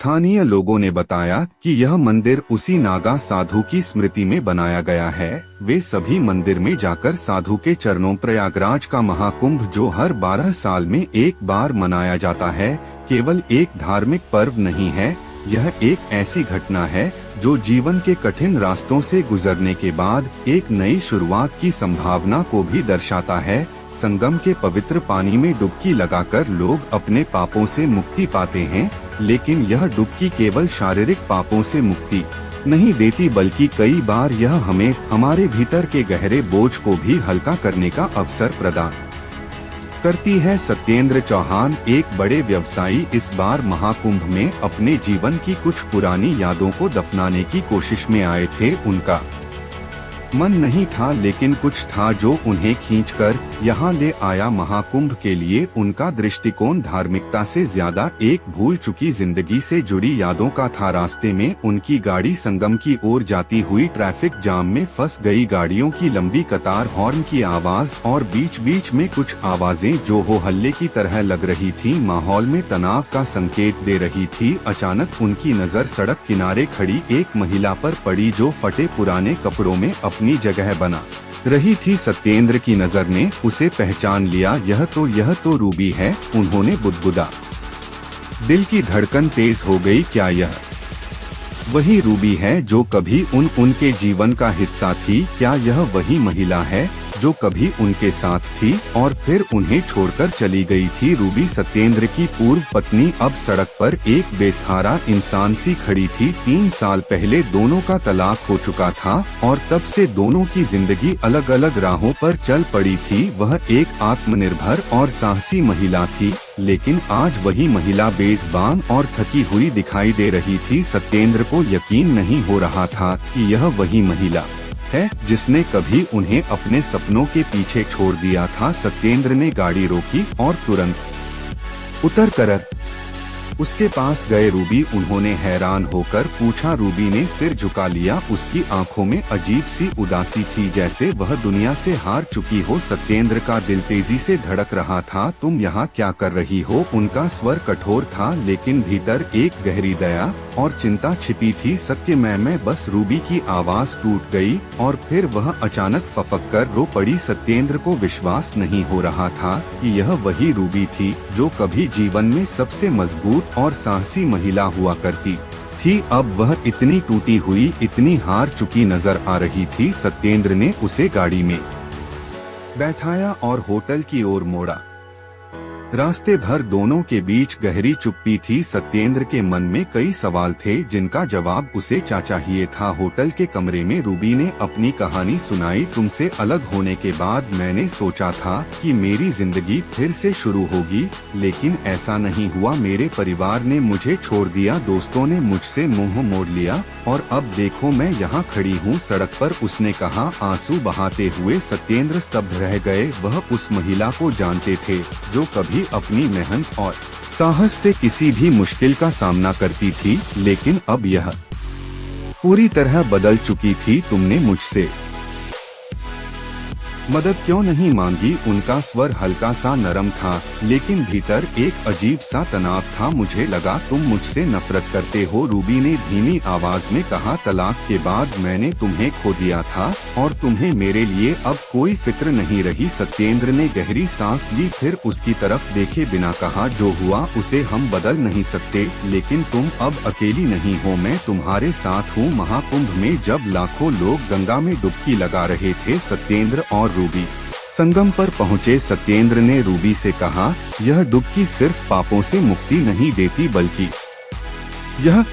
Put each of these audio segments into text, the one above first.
स्थानीय लोगों ने बताया कि यह मंदिर उसी नागा साधु की स्मृति में बनाया गया है। वे सभी मंदिर में जाकर साधु के चरणों प्रयागराज का महाकुंभ, जो हर 12 साल में एक बार मनाया जाता है, केवल एक धार्मिक पर्व नहीं है, यह एक ऐसी घटना है जो जीवन के कठिन रास्तों से गुजरने के बाद एक नई शुरुआत की संभावना को भी दर्शाता है। संगम के पवित्र पानी में डुबकी लगाकर लोग अपने पापों से मुक्ति पाते हैं, लेकिन यह डुबकी केवल शारीरिक पापों से मुक्ति नहीं देती, बल्कि कई बार यह हमें हमारे भीतर के गहरे बोझ को भी हल्का करने का अवसर प्रदान करती है। सत्येंद्र चौहान, एक बड़े व्यवसायी, इस बार महाकुंभ में अपने जीवन की कुछ पुरानी यादों को दफनाने की कोशिश में आए थे। उनका मन नहीं था, लेकिन कुछ था जो उन्हें खींचकर यहाँ ले आया। महाकुंभ के लिए उनका दृष्टिकोण धार्मिकता से ज्यादा एक भूल चुकी जिंदगी से जुड़ी यादों का था। रास्ते में उनकी गाड़ी संगम की ओर जाती हुई ट्रैफिक जाम में फंस गई। गाड़ियों की लंबी कतार, हॉर्न की आवाज और बीच बीच में कुछ आवाजें जो हो हल्ले की तरह लग रही थी, माहौल में तनाव का संकेत दे रही थी। अचानक उनकी नजर सड़क किनारे खड़ी एक महिला पर पड़ी जो फटे पुराने कपड़ों में अपनी जगह बना रही थी। सत्येंद्र की नजर ने उसे पहचान लिया। यह तो रूबी है, उन्होंने बुदबुदा। दिल की धड़कन तेज हो गई। क्या यह वही रूबी है जो कभी उनके जीवन का हिस्सा थी? क्या यह वही महिला है जो कभी उनके साथ थी और फिर उन्हें छोड़कर चली गई थी? रूबी सत्येंद्र की पूर्व पत्नी अब सड़क पर एक बेसहारा इंसान सी खड़ी थी। 3 साल पहले दोनों का तलाक हो चुका था और तब से दोनों की जिंदगी अलग अलग राहों पर चल पड़ी थी। वह एक आत्मनिर्भर और साहसी महिला थी, लेकिन आज वही महिला बेज़बान और थकी हुई दिखाई दे रही थी। सत्येंद्र को यकीन नहीं हो रहा था कि यह वही महिला है जिसने कभी उन्हें अपने सपनों के पीछे छोड़ दिया था। सत्येंद्र ने गाड़ी रोकी और तुरंत उतरकर उसके पास गए। रूबी, उन्होंने हैरान होकर पूछा। रूबी ने सिर झुका लिया। उसकी आंखों में अजीब सी उदासी थी, जैसे वह दुनिया से हार चुकी हो। सत्येंद्र का दिल तेजी से धड़क रहा था। तुम यहाँ क्या कर रही हो? उनका स्वर कठोर था, लेकिन भीतर एक गहरी दया और चिंता छिपी थी। सत्य मैं बस। रूबी की आवाज टूट गई और फिर वह अचानक फपक कर रो पड़ी। सत्येंद्र को विश्वास नहीं हो रहा था कि यह वही रूबी थी जो कभी जीवन में सबसे मजबूत और साहसी महिला हुआ करती थी। अब वह इतनी टूटी हुई, इतनी हार चुकी नजर आ रही थी। सत्येंद्र ने उसे गाड़ी में बैठाया और होटल की ओर मोड़ा। रास्ते भर दोनों के बीच गहरी चुप्पी थी। सत्येंद्र के मन में कई सवाल थे जिनका जवाब उसे चाहिए था। होटल के कमरे में रूबी ने अपनी कहानी सुनाई। तुमसे अलग होने के बाद मैंने सोचा था कि मेरी जिंदगी फिर से शुरू होगी, लेकिन ऐसा नहीं हुआ। मेरे परिवार ने मुझे छोड़ दिया, दोस्तों ने मुझसे मुंह मोड़ लिया और अब देखो मैं यहाँ खड़ी हूँ सड़क पर, उसने कहा आंसू बहाते हुए। सत्येंद्र स्तब्ध रह गए। वह उस महिला को जानते थे जो कभी अपनी मेहनत और साहस से किसी भी मुश्किल का सामना करती थी, लेकिन अब यह पूरी तरह बदल चुकी थी। तुमने मुझसे मदद क्यों नहीं मांगी? उनका स्वर हल्का सा नरम था, लेकिन भीतर एक अजीब सा तनाव था। मुझे लगा तुम मुझसे नफरत करते हो, रूबी ने धीमी आवाज में कहा। तलाक के बाद मैंने तुम्हें खो दिया था और तुम्हें मेरे लिए अब कोई फिक्र नहीं रही। सत्येंद्र ने गहरी सांस ली, फिर उसकी तरफ देखे बिना कहा जो हुआ उसे हम बदल नहीं सकते, लेकिन तुम अब अकेली नहीं हो, मैं तुम्हारे साथ हूँ। महाकुंभ में जब लाखों लोग गंगा में डुबकी लगा रहे थे, सत्येंद्र और रूबी संगम पर पहुँचे। सत्येंद्र ने रूबी से कहा, यह डुबकी सिर्फ पापों से मुक्ति नहीं देती, बल्कि यह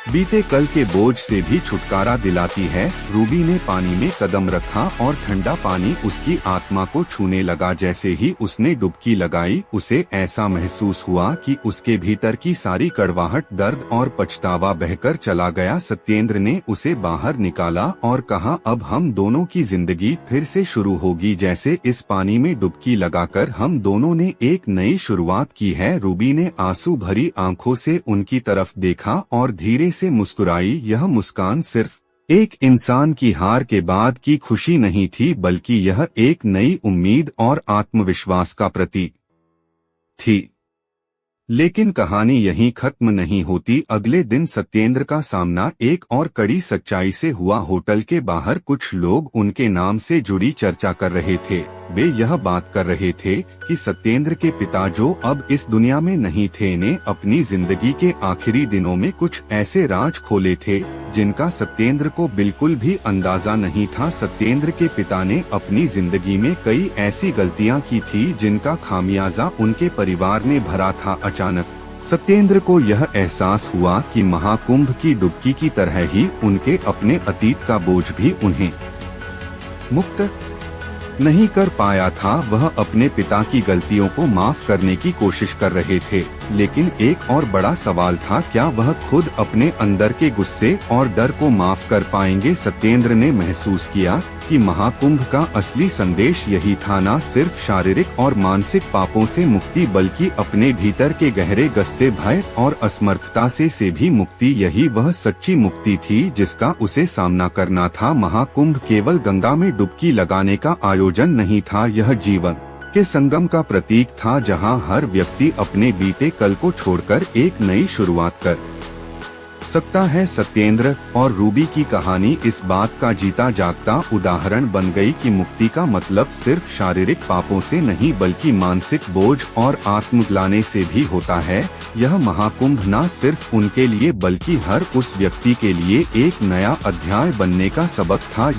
बीते कल के बोझ से भी छुटकारा दिलाती है। रूबी ने पानी में कदम रखा और ठंडा पानी उसकी आत्मा को छूने लगा। जैसे ही उसने डुबकी लगाई, उसे ऐसा महसूस हुआ कि उसके भीतर की सारी कड़वाहट, दर्द और पछतावा बहकर चला गया। सत्येंद्र ने उसे बाहर निकाला और कहा, अब हम दोनों की जिंदगी फिर से शुरू होगी, जैसे इस पानी में डुबकी लगाकर हम दोनों ने एक नई शुरुआत की है। रूबी ने आंसू भरी आंखों से उनकी तरफ देखा और धीरे से मुस्कुराई। यह मुस्कान सिर्फ एक इंसान की हार के बाद की खुशी नहीं थी, बल्कि यह एक नई उम्मीद और आत्मविश्वास का प्रतीक थी। लेकिन कहानी यहीं खत्म नहीं होती। अगले दिन सत्येंद्र का सामना एक और कड़ी सच्चाई से हुआ। होटल के बाहर कुछ लोग उनके नाम से जुड़ी चर्चा कर रहे थे। वे यह बात कर रहे थे कि सत्येंद्र के पिता, जो अब इस दुनिया में नहीं थे, ने अपनी जिंदगी के आखिरी दिनों में कुछ ऐसे राज खोले थे जिनका सत्येंद्र को बिल्कुल भी अंदाजा नहीं था। सत्येंद्र के पिता ने अपनी जिंदगी में कई ऐसी गलतियां की थी जिनका खामियाजा उनके परिवार ने भरा था। अचानक सत्येंद्र को यह एहसास हुआ कि महाकुंभ की डुबकी की तरह ही उनके अपने अतीत का बोझ भी उन्हें मुक्त नहीं कर पाया था। वह अपने पिता की गलतियों को माफ करने की कोशिश कर रहे थे, लेकिन एक और बड़ा सवाल था, क्या वह खुद अपने अंदर के गुस्से और डर को माफ कर पाएंगे। सत्येंद्र ने महसूस किया कि महाकुंभ का असली संदेश यही था, न सिर्फ शारीरिक और मानसिक पापों से मुक्ति, बल्कि अपने भीतर के गहरे गुस्से, भय और असमर्थता से भी मुक्ति। यही वह सच्ची मुक्ति थी जिसका उसे सामना करना था। महाकुंभ केवल गंगा में डुबकी लगाने का आयोजन नहीं था, यह जीवन के संगम का प्रतीक था, जहां हर व्यक्ति अपने बीते कल को छोड़कर एक नई शुरुआत कर सकता है। सत्येंद्र और रूबी की कहानी इस बात का जीता जागता उदाहरण बन गई कि मुक्ति का मतलब सिर्फ शारीरिक पापों से नहीं, बल्कि मानसिक बोझ और आत्मग्लानि से भी होता है। यह महाकुंभ न सिर्फ उनके लिए बल्कि हर उस व्यक्ति के लिए एक नया अध्याय बनने का सबक था।